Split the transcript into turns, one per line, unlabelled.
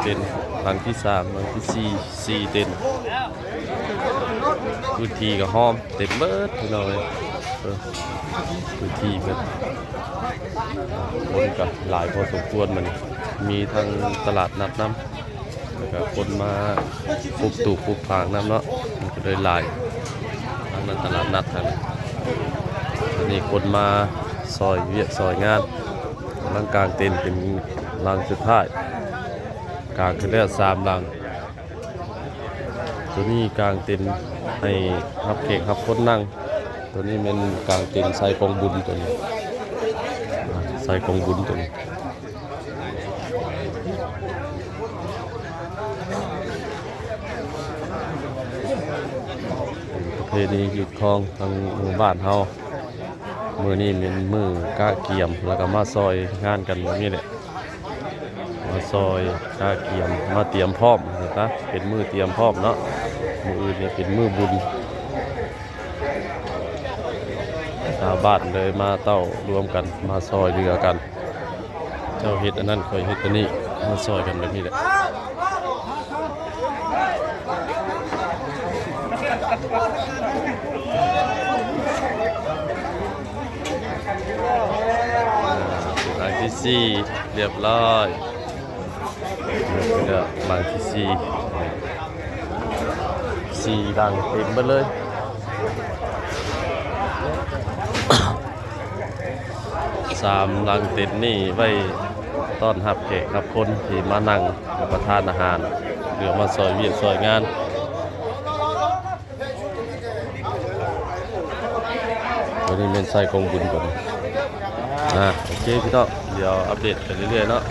เต็นหลังที่3หลังที่4เต็นพื้นที่ก็ห้อมเต็มเบิดพี่น้องเลยพื้นที่เบิดคนก็หลายพอสมควรมันมีทั้งตลาดนัดน้ำแล้วก็คนมาปุบตู่ปุบผางน้ำเนาะมันก็เลยหลายทั้งนั้นตลาดนัดทั้งนั้นอันนี้คนมาซอยเวียซอยงานร่างกลางเต็นเป็นรังสุดท้ายกลางคือได้3รังตัวนี้กลางเต็นให้รับเขกรับคนนั่งตัวนี้เป็นกลางเต็นใส่กองบุญตัวนี้ใส่กองบุญตัวนี้ประเพณีหยุดคลองทางหมู่บ้านเฮามือนี้เป็นมือกะเกียมแล้วก็มาซอยงานกันแบบนี้แหละมาซอยกะเกียมมาเตรียมพร้อมนะเป็นมือเตรียมพร้อมเนาะมืออื่นเนี่ยเป็นมือบุญชาวบ้านเลยมาเต้ารวมกันมาซอยเรือกันเจ้าเฮ็ดอันนั้นคอยเฮ็ดอันนี้มาซอยกันแบบนี้แหละหลังที่4เรียบร้อยหลังที่4ดังเต็มไปเลย3ลังเต็นนี่ไว้ต้อนรับแขกรับคนที่มานั่งรับประทานอาหารหรือมาซอยเวียนซอยงานวันนี้เป็นไส้กองบุญก่อนโอเคพี่น้องเดี๋ยวอัปเดตไปเรื่อยๆเนาะ